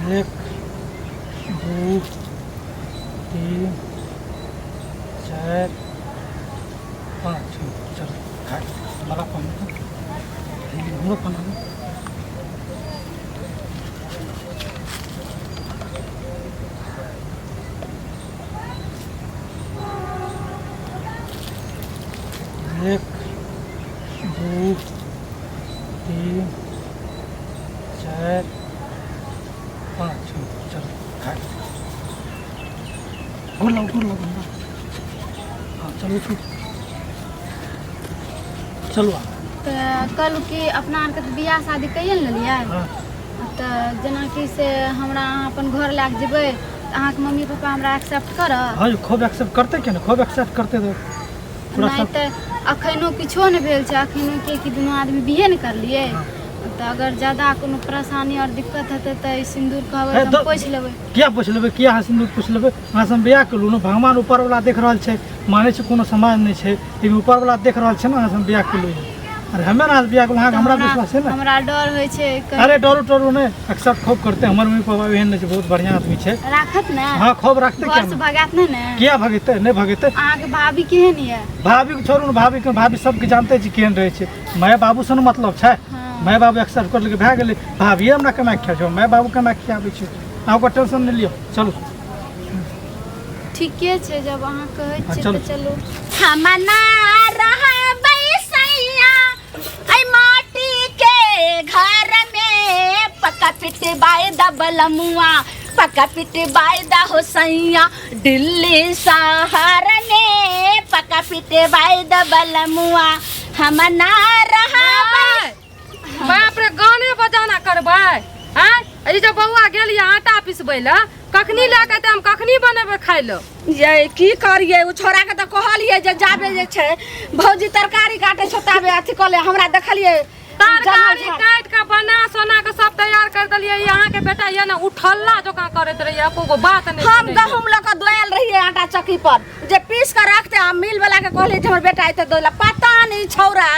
एक दो तीन चार पाँच। चलो बड़ा पानी हम पानी एक दो तीन चार पाँच। चलो गुड़ लो हाँ चलो चलो तो कल की अपना आर के बियाह शादी कइल लेलिए तो जना कि से हमरा अपन घर लाग जेबै अहाँ के मम्मी पापा हमरा एक्सेप्ट करत। हाँ खूब एक्सेप्ट करते क्या खूब एक्सेप्ट करते तो नहीं तो अखनो किछो नहीं भेल छै अखनो कि दुनू आदमी बिहे नहीं करलिए तो अगर ज्यादा कोनो परेशानी और दिक्कत हेतै तो सिंदूर कहबै हम पूछ लेबै। क्या पूछ लेबै क्या सिंदूर पूछ लेबै अहाँ से बियाह करू ने भगवान ऊपर वाला देख रहल छै माने छै कोनो समाज नहीं छै लेकिन ऊपर वाला देख रहल छै ना अहाँ से बियाह करू अरे हमें ना बियाह करू हमरा विश्वास है ना हमरा डर होय छै। अरे डरू नहीं एक्सेप्ट खूब करते हमर मम्मी पापा एहन नहीं छै बहुत बढ़िया आदमी छै राखत ने। हां खूब रखते घर से भगात नहीं ने क्या भगते नहीं भगते अहाँ के भाभी केहन ये भाभी के छोड़ू ने भाभी सबके जानते छी केहन रहे छै माय बाबू से मतलब छै माय बाबू एक्सेप्ट कर लेके भए गेलै भाभी हमरा कमा खिया छौ माय बाबू कमा खियाबै छै अहाँ टेंशन नहीं लियो चलो ठीके छै जब अहाँ कहै छी चलो। तो चलो हम ना रहबै सैया ऐ माटी के घर में पक्का पिट बाय दबल मुआ पक्का पिट बाय दा हो सैया दिल्ली शहर में पक्का पिट बाय दबल मुआ हम ना रहबै। बाप रे गाने बजाना करबै हैं ई जे बौआ गेलिए आटा पिसबै ल कखनी लाके त हम कखनी बनेबै खाइ ल ये की करिए उ छोरा के तो कहलिए जे जाबे जे छै भौजी तरकारी काटे छौ ताबे अथी कले हमरा देखलिए तरकारी काट के बना सोना के सब तैयार कर देलिए यहाँ के बेटा ये ना उठल्ला जका करत रहिए एको बात नहीं हम गहूम लक दोयल रहिए आटा चक्की पर जे पीस के रखते हम मिल वाला के कहलिए हमर बेटा एते दोला पता नहीं छौरा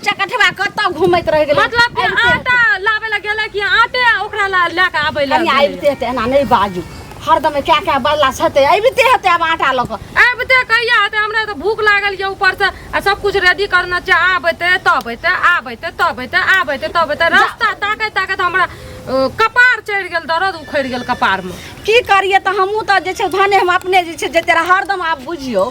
चकठवा कत घुमैत रह गेलै मतलब कि आटा लावे ल गेलै कि आटे ओकरा लेके आबै ल कनी आबिते हेतै एना नहीं बाजू हरदम क्या बल्ला छते आबिते हेतै अब आटा लक आबिते कहिया हेतै हमरा तो भूख लागल ये ऊपर से आ सब कुछ रेडी करना छै आबैते तब एते आबैते तब एते आबैते तब एते रास्ता ताकत ताकत हमरा कपार चढ़ि गेल दर्द उखड़ गेल कपार में की करिए त हमहू त जे छै भने हम अपने जे छै जेते हरदम आप बुझियो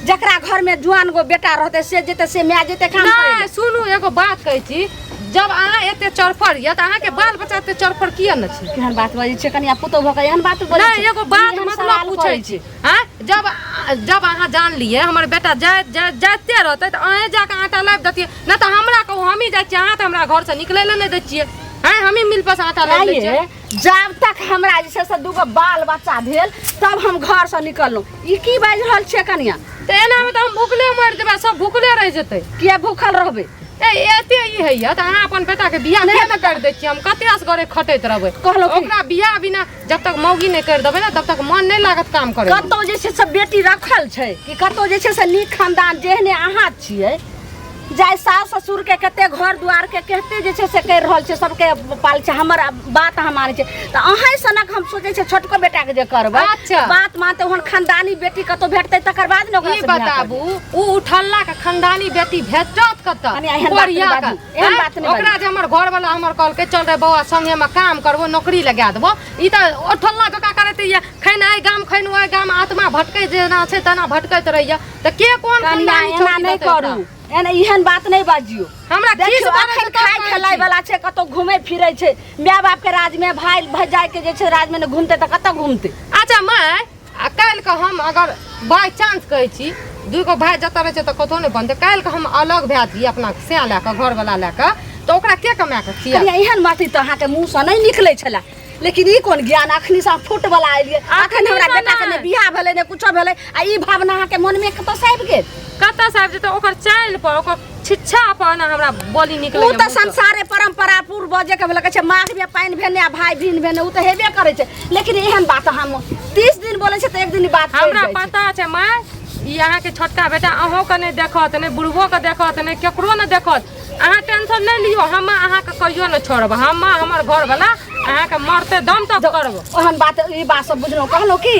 जकरा घर में जुआन गो बेटा रहते से जेते से मैं जेते काम करे। नहीं सुनू एगो बात कहै छी जब अहाँ एते चरफर ये त अहाँ के बाल बच्चा एते चरफर किया न छै केहन बात बजै छै कनिया पुतो भ के एहन बात बोलै नहीं एगो बात मतलब पूछै छी हां जब अहाँ जान लिए हमर बेटा जाते रहते त अहे जाके आटा लाब दतिए न त हमरा कहू हम ही जाय छी अहाँ त हमरा घर से निकलै ल नहीं दै छिए हैं हम ही मिल पास आटा लाब दै छिए जब तक हमरा जे छै से दूगो बाल बच्चा भेल तब हम घर से निकललहुं ई की बाज रहल छै कनिया त एना में त हम भूखले मर जेबै सब भूखले रह जेतै किया भूखल रहबै एते ई हैया त अहाँ अपन बेटा के बियाह नहीं न कर दै छी हम कते असगरे खटैत रहबै कहलो ओकरा बियाह बिना जब तक मौगी नहीं कर देबै ना तब तक मन नहीं लागत काम करे कतो जे छै से बेटी रखल छै कि कतो जे छै से नीक खानदान जेहने अहाँ छियै जाय सास ससुर के कते घर दुआर के कहते जे छै से कर रहल छै सबके पाल छै हमर बात हम माने छै त अहाँ सनक हम सोचे छै छोटको बेटा के जे करबै अच्छा। बात मानते ओहन खानदानी बेटी कतो भेटतै तकर बाद न ओकरा ई से बियाह बताबू उ उठल्ला के खानदानी बेटी भेटत कत कनी एहन बात नहीं बाजू, एहन बात नहीं ओकरा जे हमर घर वाला हमर कॉल के चल रे बौआ संगे में काम करबो नौकरी लगा देबो ई त उठल्ला जका करत ये खैन आई गाम खैन ओइ गाम आत्मा भटकै जेना छै तना भटकैत रहिया त के कोन खानदानी एना नहीं करू एना एहन बात नहीं बाजियो हमरा देखियो अखन खाय खेलाय वाला छै कतो घूमे फिरै छै माय बाप के राज में भाई भजाय के जे छै राज में घूमते त कत घूमते। अच्छा मैं काल के हम अगर बाय चांस कहै छी दुगो भाई जत रहे छै त कतो नहीं बनते काल के हम अलग भए जी अपना से लेके घर वाला लेके तो ओकरा के कमा के खिया एहन माटी त अहाँ के मुंह से नहीं निकलै छला लेकिन ई कोन ज्ञान अखनी से फुट वाला आइलिए अखन हमरा बेटा के ने बियाह भेलै ने कुछो भेलै आ ई भावना अहाँ के मन में कत से आबि गेल कत से आबि जेतै ओकर चाइल पर ओकर छिच्छा पर ना हमरा बोली निकलै उ त संसारे परंपरा पूर्व जे के भेल कहै छै माघ में पानी भेने आ भाई भिन भेने उ त हेबे करै छै लेकिन एहन बात हम 30 दिन बोलै छै त एक दिन बात हमरा पता छै माय ई अहाँ के छोटका बेटा अहों के नहीं देखत नहीं बुढ़बो के देखत नहीं केकरो नहीं देखत अहाँ टेंशन नहीं लियो, हम अहाँ के कहियो न छोड़ब, हम हमर घर वाला अहाँ के मरते दम तक करब। ओहन बात ई बात सब बुझलहुँ कहलहुँ कि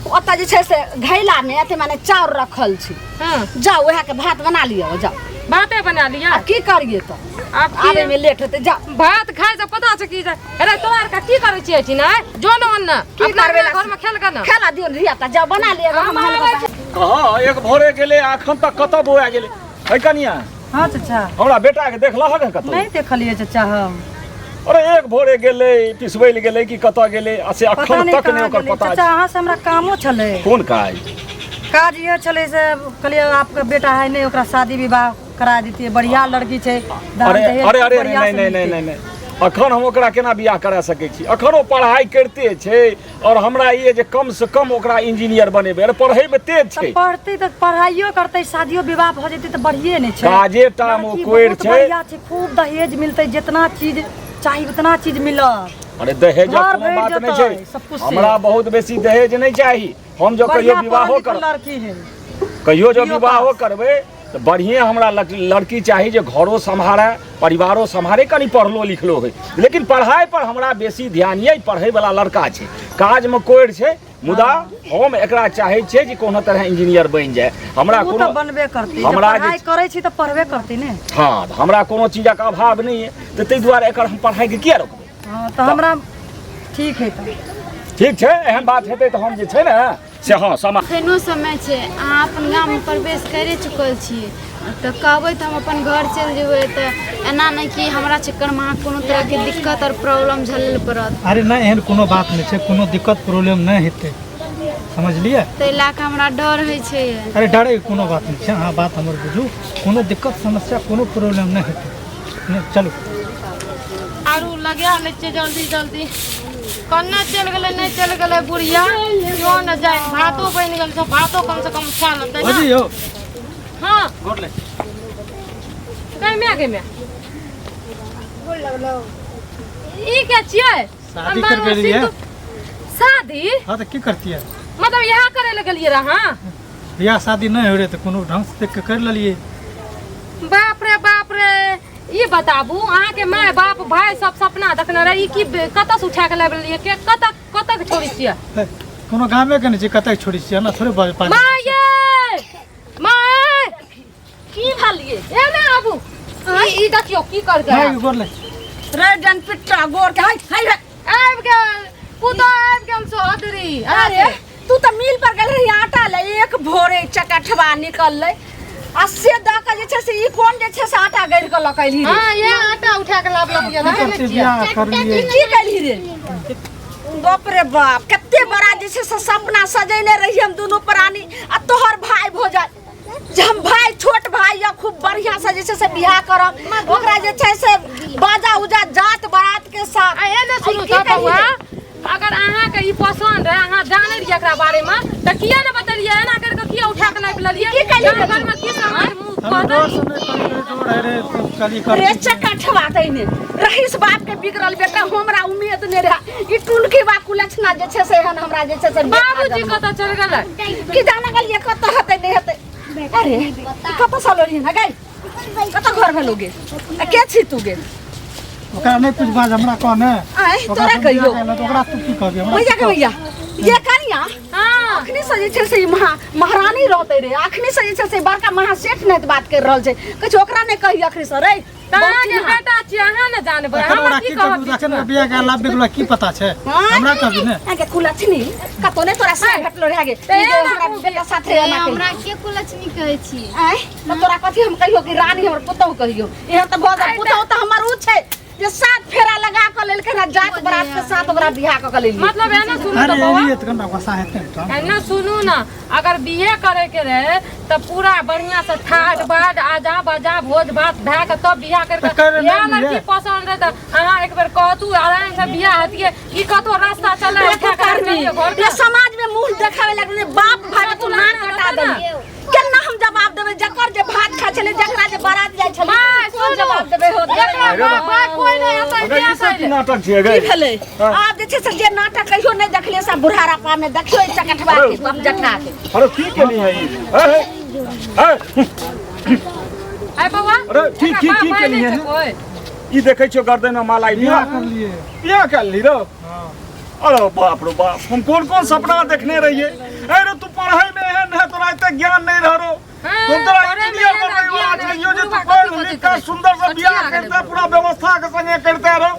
ओतऽ जे छै से घैला में अथी माने चाउर रखल छै, हाँ जाओ वएह के भात बना लियो, जाओ भाते बना लिया। आ की करिए तो अब आबे में लेट होते, जाओ भात खाए से पता छै की जाय। अरे तोरा का की करे छियै छी ना, जो न न की अपना करबे घर में खेल के न खेला दियो रिया त जाओ बना लिए हम हल कहाँ एक भोरे गेले अखन तक कतऽ बौआ गेले है कनिया? हाँ चाचा हमरा बेटा के देखला है कतऽ? नहीं देखलिए चाचा हम। अरे एक भोरे गेले पिसबैल गेले कि कतऽ गेले से पता अखन नहीं तक नहीं कहाँ ओकर गेलिए पता चाचा, अहाँ से हमरा कामो छले। कोन काज? काज ये छले से कहलिए आपका बेटा है नहीं, ओकरा शादी विवाह करा देतिए, बढ़िया लड़की छै। दान अरे दहेज अरे अरे बढ़िया नहीं से नहीं मिलतै। नहीं नहीं अखन हम ओकरा केना बियाह करा सकै छी? अखन ओ पढ़ाई करते छै और हमरा ये जे कम से कम ओकरा इंजीनियर बनेबे, अरे पढ़ै में तेज तब छै। पढ़ते तो पढ़ाइयो करते, शादियो विवाह हो जेते तो बढ़िए नहीं छै। काजे टाम ओ लड़की कोइर बहुत छै। बढ़िया छै, खूब दहेज मिलते, जितना चीज चाहिए उतना चीज मिलत। अरे दहेज घर कोनो बात भेट नहीं जेतै, छै, सब कुछ से। हमरा बहुत बेसी दहेज नहीं चाही। हम जो कहियो बढ़िया विवाहो पढ़ल कर लिखल लड़की है। कहियो जो बियो विवाहो पास। करबै तो बढ़िया हमरा लड़की चाही जे घरो सम्हारे परिवारो सम्हारे, कनी पढ़लो लिखलो है। लेकिन पढ़ाई पर हमरा बेसी ध्यान ये, पढ़ै वाला लड़का छै, काज में कोइर छै, मुदा हम एकरा चाहे छै जे कोनो तरह इंजीनियर बनि जाए। हमरा उ कोनो तो बनबे करती, जब हमरा जे- पढ़ाई करे छी तो पढ़बे करती ने। हाँ हमरा कोनो चीजक अभाव नहीं है, तो ताहि दुआरे एकर हम पढ़ाई के किया रोकबै? हाँ तो हमरा ठीक है। तो ठीक छै, एहन बात हेतै तो हम जे छै ने से हाँ समा अखनो समय छै, अहाँ अपन गाम में प्रवेश करे चुकल छियै, तऽ कहबै तऽ हम अपन घर चलि जेबै, तऽ एना नहि कि हमरा चक्कर में अहाँ कोनो तरह के दिक्कत और प्रॉब्लम झेलऽ पड़त। अरे नहीं एहन कोनो बात नहीं छै, कोनो दिक्कत प्रॉब्लम नहीं हेतै, समझलिए? ताहि लए कऽ हमरा डर होइ छै। अरे डरे कोनो बात नहीं छै, अहाँ बात हमर बुझू, कोनो दिक्कत समस्या कोनो प्रॉब्लम नहीं हेतै। नहीं, चलू आरू लगा ले छै जल्दी जल्दी, कन्ने चल गेलै नहीं चल गेलै बुढ़िया, जो न जाए भातो बन गेल छै, भातो कम से कम खा लेतै ना। अजी यौ हाँ गोर ले गई मैं ई क्या छियै? शादी करके लिए शादी हाँ तो की करती है? मतलब यहाँ करे लगे लिए रहा? बियाह शादी नहीं हो रहे तो कोनो ढंग से देख के कर लेलिए। बाप रे ये बताबू, अहाँ के माय बाप भाई सब सपना देखने रहे, ई की कतऽ से उठा के लाबि लेलिए, के कतऽ के छोड़ी छियै? है, कोनो गामे के नहीं छै, कतय छोड़ी छियै ना, थोड़े बाज पानी। माय की भलिए ए ना आबू, ई देखियो की कर गया। नहीं गोर ले रे जन पिट्टा गोर के हाय आबि गेल पुतो, आबि गेल सोहदरी। अरे तू तो मिल पर गेल रही आटा ले, एक भोरे चकठवा निकलले आ से द के जे छै से ई कोन जे छै से आटा गैर के लकैली रे। हां ये आटा उठा के लाबलक ये की करती बियाह कर लिए। की कैली रे? बाप रे बाप, कते बड़ा जे छै से सपना सजैले रही हम दोनों प्राणी, आ तोहर भाई भो जाए जे हम भाई छोट भाई या खूब बढ़िया से जे छै से बियाह करब, ओकरा जे छै से बाजा उजा जात बारात के साथ। आ एने सुनू त बउआ, अगर अहाँ के ई पसंद है, अहाँ जाने रहिए एकरा बारे में, त किया न बतलिए? एना करके किया उठा के लाबि लेलिए? की कैली रे? घर में की समाज मुंह हम कहता डर से नहीं करे जोड़ है रे, तो कली कर रे चकठवा तैने रहीस बाप के बिगड़ल बेटा, हमरा उम्मीद ने रहा ई टुनकी बा कुलछना जे छै से हन हमरा जे छै से बाबूजी कतऽ चल गेलै? की जाने गलिए कत हते नहीं हते। अरे कत सलोरी ना गई, कत घर भेलोगे, के छी तू गे? ओकरा नहीं कुछ बात हमरा कहने आय तोरा कहियो ओकरा तू की कहबी हमरा? भैया के भैया ये कनिया हां अखनी से जे छै से ई महारानी रहते रे, अखनी से जे छै से बड़का महासेठ ने बात कर रहल छै, कछ ओकरा ने कही अखनी से रे तारा के बेटा छी, अहाँ न जानबै, एकर हम ओकरा की की कहब? कहबू? देखे ना बियाह के लाभ बिगला की पता छै हमरा कहबी ने? आगे कुलछनी कतो ने तोरा से भेटलो रे आगे ई जे हमरा बेटा साथे ए, एना हमरा के कुलछनी कहै छी? आय तो तोरा कथी हम कहियो कि रानी हमर पुतौ कहियो, एहन त भोज पुतौ त हमर उ छै जे सात फेरा लगा के लेल के ना जात बरात के साथ ओकरा बियाह क लेली। मतलब एना सुनू अरे त बउआ, ये तो कना वसा हेते तो एना सुनू ना, अगर बिहे करे के रहे त पूरा बढ़िया से ठाट बाट आजा बाजा भोज भात भए के तब बियाह तो कर करके, ले या लिए। लड़की पसंद रहे त अहाँ एक बेर कहतू आराम से बियाह हतिए, ई कतो रास्ता चले उठा के रख लेलिए घर ये समाज में मुंह देखावे लगले, बाप भाई तू ना कटा देली, केना हम जवाब देबै? जकर जे भात खा छले, जकरा जे बारात जाय छले, माय कोन सुनू, जवाब देबै? हो एकरा बाप कोई नहीं आता अगर बियाह ई सब की करे। नाटक छियै की गै? भेलै? आब जे छै से जे नाटक कहियो नहि देखलिए सब बुढ़ारा पा में देखियो ई चकठवा के बाप जठा के। अरे की केली है ई? है बउआ अरे ठीक ठीक ठीक के लिए कोई ई देखे छो गर्दन में माला बियाह बियाह कर लिए बियाह कर ली रो अरे बाप रे बाप हम कौन कौन सपना देखने रहिए अरे तू पढ़ाई में है ना तोरा इतना ज्ञान नहीं रह रो तुम तोरा इंजीनियर बनने वाला चाहिए जो तू पढ़ लिख कर सुंदर सा बियाह करता पूरा व्यवस्था के संगे करता रहो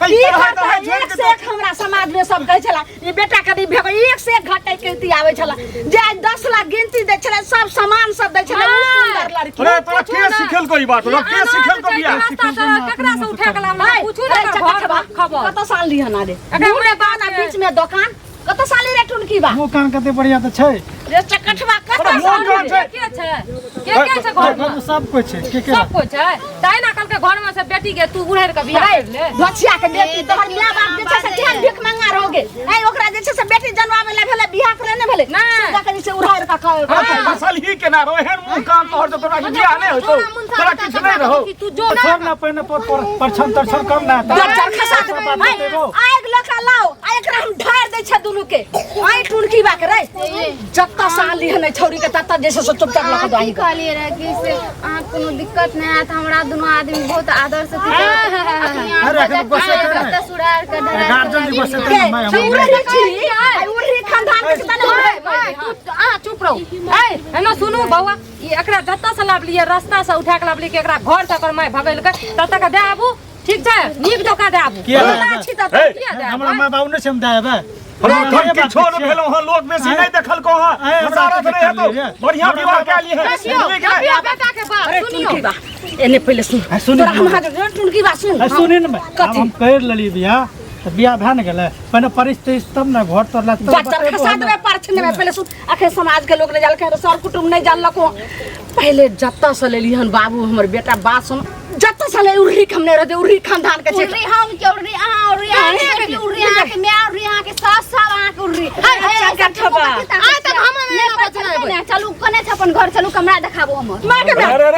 ई घाटा एक से एक हमरा समाज में सब कहै छला ई बेटा कदी भेगो एक से एक घाटा कीर्ति आवे छला जे आज 10 लाख गिनती दे छला सब सामान सब दे छला सुंदर लड़की अरे तोरा के सिखल कोई बात तोरा के सिखल को बियाह केकरा से उठा के लाना पूछू ना खबर कत साल लिहन आ रे एकरा बाद बीच में दुकान कत साल रे टुनकी बा वो कान कते बढ़िया तो छै रे चकठवा कत साल के छै के छै घर में सब कुछ छै के सब कुछ है ताई ना कल के घर में से बेटी के तू उड़ेर के बियाह कर ले धोछिया के बेटी तोहर माय बाप जे छै से केहन भिख मंगा रहोगे ए ओकरा जे छै से बेटी जन्मावे ले भेले बियाह करे ने भेले सीधा के से उड़ाएर का असल ही के ना रहे मुंह कान तोहर तो तोरा बियाह नहीं होतो तोरा किछ नहीं रहो तू जो छोड़ ना पहिने परछन तरछन कम ना जर खसा आग लखा लाओ आ एकरा हम ढार दे छै दुनु के आई टुनकी बा के रे जत्ता साल लिहन छौरी के तत्ता जैसे से चुपचाप लखा दो आई कहलिए रहे कि से अहाँ कोनो दिक्कत नहीं है हमरा दोनों आदमी बहुत आदर से अरे एखन बसे कर सुरार के गार्जियन जी बसे कर मैं उरी खानदान के तने तू चुप रहो ए एना सुनू बउआ ई एकरा जत्ता से लाभ लिए रास्ता से उठा के लाभ लिए के एकरा घर तक मैं भगैल के तब तक दे आबू ठीक छै नीक दोका दे आबू अच्छी त हमरा माय बाबू ने समझाएबे हम की छोड़ भेलो हां लोग में से नहीं देखल को हां हजारत नहीं है तो बढ़िया विवाह के लिए है बेटा के बात सुनियो बा एने पहले सुन तोरा हम हां टुनकी बा सुन सुनी न हम कर लेली बियाह तो बियाह भए न गेलै पहिने परिस्थिति तब न घर तोड़ला जत्ता खसा देबे परछन में पहले सुन आखे समाज के लोग ने जाल के सर कुटुंब नहीं जानलको पहले जत्ता से लेली हन बाबू हमर बेटा बात सुन जत्ता से ले उरी हमने रहते उरी खानदान के छै उर्री हम के उर्री अहाँ उर्री के उर्री अहाँ के मैं उर्री अहाँ के सास साल अहाँ के उर्री अच्छा कठबा आ तक हम नहीं बचना चलू कने छै अपन घर चलू कमरा देखाबो हम मार के अरे